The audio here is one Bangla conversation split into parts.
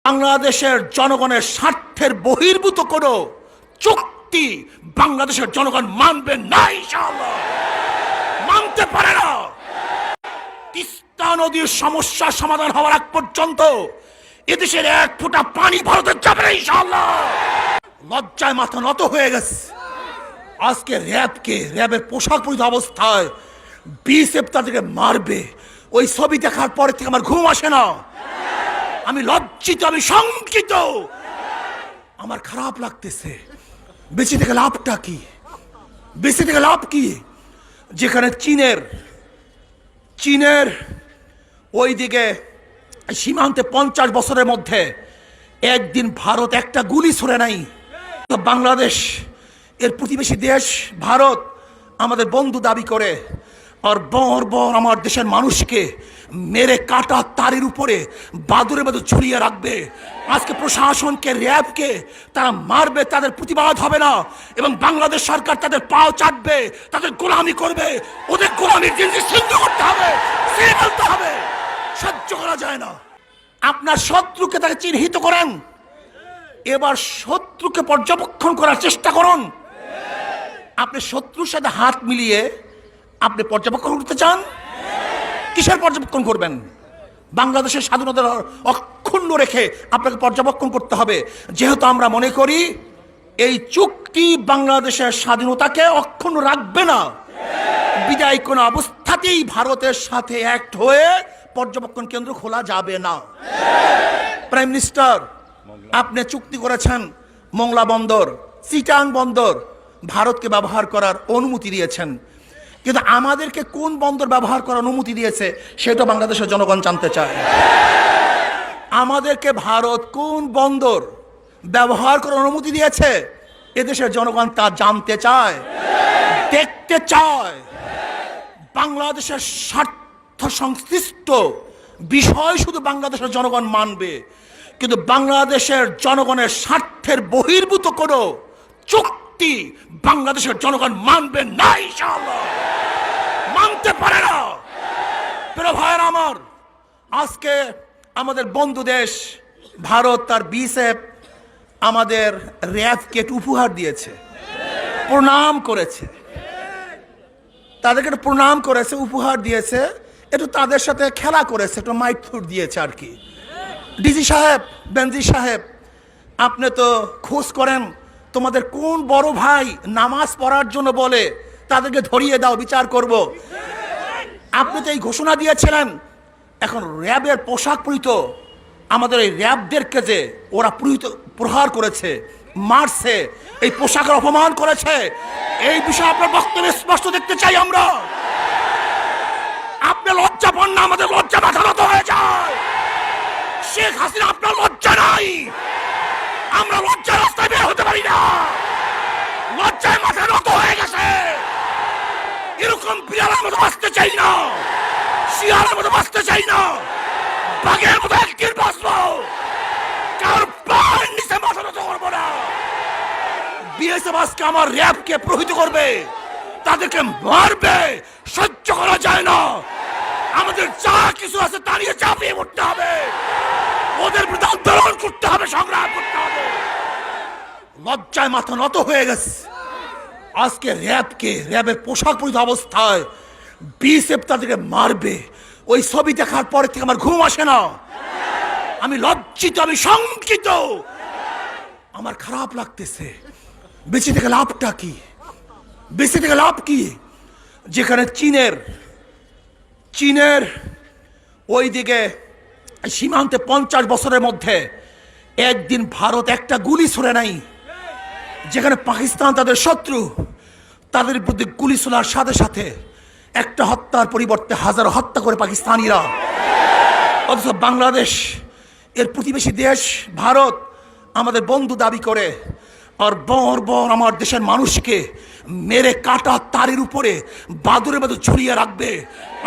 বাংলাদেশের জনগণের স্বার্থের বহির্ভূত কোনো চুক্তি বাংলাদেশের জনগণ মানবে না, ইনশাআল্লাহ মানতে পারে না। তিস্তা নদীর সমস্যা সমাধান হওয়ার আগ পর্যন্ত এদেশের এক ফোঁটা পানি ভারতে যাবে না, ইনশাআল্লাহ। লজ্জায় মাথা নত হয়ে গেছে। আজকে র্যাবের পোশাক পরিহিত অবস্থায় বিএসএফ তাদেরকে মারবে, ওই ছবি দেখার পরে থেকে আমার ঘুম আসে না। আমি লজ্জিত, আমি শঙ্কিত, আমার খারাপ লাগতেছে। বেঁচে থেকে লাভটা কি? বেঁচে থেকে লাভ কি? যেখানে চীনের ওই দিকে সীমান্তে 50 বছরের মধ্যে একদিন ভারত একটা গুলি ছুড়ে নাই। বাংলাদেশ এর প্রতিবেশী দেশ ভারত আমাদের বন্ধু দাবি করে, আর বর আমার দেশের মানুষকে মেরে কাটা তারের উপরে বাদুরের মতো ঝুলিয়ে রাখবে। আজকে প্রশাসনকে, র্যাবকে তারা মারবে, তাদের প্রতিবাদ হবে না, এবং বাংলাদেশ সরকার তাদের পাও চাটবে, তাদের গোলামি করবে। ওদের গোলামির জিনিস সিদ্ধ করতে হবে, ফেলতে হবে, সহ্য করা যায় না। আপনার শত্রুকে তাকে চিহ্নিত করেন, এবার শত্রুকে পর্যবেক্ষণ করার চেষ্টা করুন। আপনি শত্রুর সাথে হাত মিলিয়ে আপনি পর্যবেক্ষণ করতে চান? কিসের পর্যবেক্ষণ করবেন? বাংলাদেশের স্বাধীনতা অক্ষুণ্ণ রেখে আপনাকে পর্যবেক্ষণ করতে হবে, যেহেতু আমরা মনে করি এই চুক্তি বাংলাদেশের স্বাধীনতাকে অক্ষুণ্ণ রাখবে না। বিদায় কোনো অবস্থাতেই ভারতের সাথে অ্যাক্ট হয়ে পর্যবেক্ষণ কেন্দ্র খোলা যাবে না। প্রাইম মিনিস্টার, আপনি চুক্তি করেছেন মোংলা বন্দর, চিটাং বন্দর ভারতকে ব্যবহার করার অনুমতি দিয়েছেন, কিন্তু আমাদেরকে কোন বন্দর ব্যবহার করার অনুমতি দিয়েছে সেটা বাংলাদেশের জনগণ জানতে চায়। আমাদেরকে ভারত কোন বন্দর ব্যবহার করার অনুমতি দিয়েছে এদেশের জনগণ তা জানতে চায়, দেখতে চায়। বাংলাদেশের স্বার্থ সংশ্লিষ্ট বিষয় শুধু বাংলাদেশের জনগণ মানবে, কিন্তু বাংলাদেশের জনগণের স্বার্থের বহির্ভূত কোনো চুক্তি বাংলাদেশের জনগণ মানবে না, ইনশাআল্লাহ মানতে পারে না। প্রিয় ভাইয়েরা আমার, আজকে আমাদের বন্ধু দেশ ভারত তার বিএসএফ আমাদের র্যাবকে উপহার দিয়েছে, প্রণাম করেছে, তাদেরকে প্রণাম করেছে, উপহার দিয়েছে, একটু তাদের সাথে খেলা করেছে, একটু মাইথুর দিয়েছে আর কি। ডিজি সাহেব, বেনজি সাহেব, আপনি তো খোঁজ করেন তোমাদের কোন বড় ভাই নামাজ পড়ার জন্য বলে, তাদেরকে ধরিয়ে দাও, বিচার করব। আপনি তো এই ঘোষণা দিয়েছিলেন। এখন র্যাবের পোশাক পরিহিত আমাদের এই র্যাবদেরকে যে ওরা প্রহার করেছে, মারছে, এই পোশাকের অপমান করেছে, এই বিষয়ে আপনার বক্তব্য স্পষ্ট দেখতে চাই আমরা। আপনি লজ্জা পান না? আমাদের লজ্জা মাথা নত হয়ে যায়। শেখ হাসিনা, আপনার লজ্জা নাই? আমরা লজ্জার রাস্তায় বের হতে পারি না, লজ্জায় মাথা নত হয়ে গেছে। এরকম বিড়ালের মতো বাঁচতে চাই না, শিয়ালের মতো বাঁচতে চাই না, বাঘের মতো একদিন বাঁচবো, কার পায়ের নিচে মাথা নত করবো না। বিএসএফ আজকে আমার র্যাবকে প্রহিত করবে, তাদেরকে মারবে, সহ্য করা যায় না। আমাদের যা কিছু আছে তা নিয়ে চাপিয়ে পড়তে হবে, ওদের বিরুদ্ধে আন্দোলন করতে হবে, সংগ্রাম করতে হবে। লজ্জায় মাথা নত হয়ে গেছে। আজকে র্যাবের পোশাক পরিহিত অবস্থায় বিএসএফ তাদেরকে মারবে, ওই ছবি দেখার পরে থেকে আমার ঘুম আসে না। আমি লজ্জিত, আমি শঙ্কিত, আমার খারাপ লাগতেছে। বেঁচে থেকে লাভটা কি? বেঁচে থেকে লাভ কি? যেখানে চীনের ওই দিকে সীমান্তে 50 বছরের মধ্যে একদিন ভারত একটা গুলি ছুড়ে নাই। যেখানে পাকিস্তান তাদের শত্রু, তাদের প্রতি গুলি ছোড়ার সাথে সাথে একটা হত্যার পরিবর্তে হাজারো হত্যা করে পাকিস্তানিরা। অথচ বাংলাদেশ এর প্রতিবেশী দেশ ভারত আমাদের বন্ধু দাবি করে, আর বর আমার দেশের মানুষকে মেরে কাটা তারের উপরে বাদুরের মতো ঝুলিয়ে রাখবে।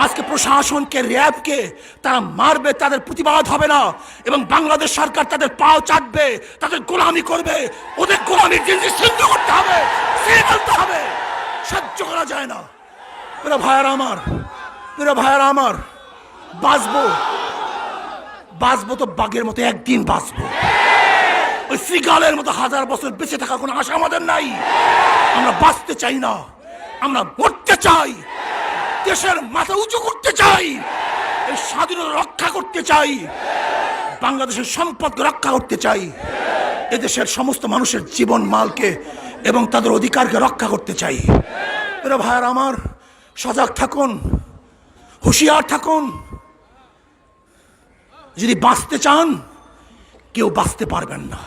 আজকে প্রশাসনকে, র্যাবকে তারা মারবে, তাদের প্রতিবাদ হবে না, এবং বাংলাদেশ সরকার তাদের পাও চাটবে, তাদের গোলামি করবে। ওদের গোলামির জিনিস সিদ্ধ করতে হবে, ফেলতে হবে, সহ্য করা যায় না। প্রিয় ভাইয়েরা আমার, বাঁচবো বাঁচবো তো বাঘের মতো একদিন বাঁচবো, ওই শ্রীগালের মতো 1000 বছর বেঁচে থাকার কোনো আশা আমাদের নাই। আমরা বাঁচতে চাই না, আমরা মরতে চাই, দেশের মাথা উঁচু করতে চাই, এই স্বাধীনতা রক্ষা করতে চাই, বাংলাদেশের সম্পদকে রক্ষা করতে চাই, এদেশের সমস্ত মানুষের জীবন মালকে এবং তাদের অধিকারকে রক্ষা করতে চাই। এরা ভাইয়ার আমার, সজাগ থাকুন, হুঁশিয়ার থাকুন। যদি বাঁচতে চান কেউ বাঁচতে পারবেন না।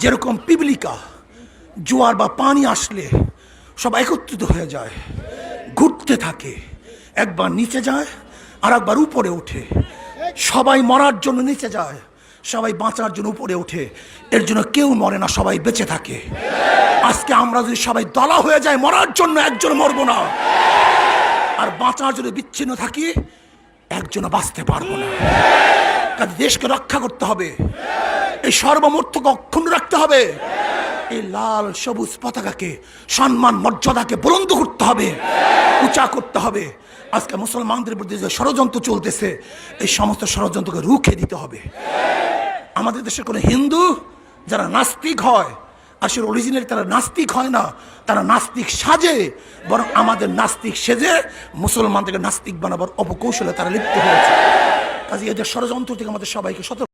যেরকম পিপিলিকা জোয়ার বা পানি আসলে সব একত্রিত হয়ে যায়, ঘুরতে থাকে, একবার নিচে যায় আর একবার উপরে ওঠে, সবাই মরার জন্য নিচে যায়, সবাই বাঁচার জন্য উপরে ওঠে, এর জন্য কেউ মরে না, সবাই বেঁচে থাকে। আজকে আমরা যদি সবাই দলা হয়ে যায় মরার জন্য, একজন মরবো না, আর বাঁচার জন্য বিচ্ছিন্ন থাকি, একজন বাঁচতে পারবো না। কাজে দেশকে রক্ষা করতে হবে, এই সার্বভৌমত্বকে অক্ষুণ্ণ রাখতে হবে, এই লাল সবুজ পতাকাকে, সম্মান মর্যাদাকে বুলন্দ করতে হবে, উঁচা করতে হবে। আজকে মুসলমানদের বিরুদ্ধে যে ষড়যন্ত্র চলতেছে, এই সমস্ত ষড়যন্ত্রকে রুখে দিতে হবে। আমাদের দেশে কোনো হিন্দু যারা নাস্তিক হয়, আসলে অরিজিনালি তারা নাস্তিক হয় না, তারা নাস্তিক সাজে, বরং আমাদের নাস্তিক সেজে মুসলমানদেরকে নাস্তিক বানাবার অপকৌশলে তারা লিপ্ত হয়েছে। কাজে এদের ষড়যন্ত্র থেকে আমাদের সবাইকে সতর্ক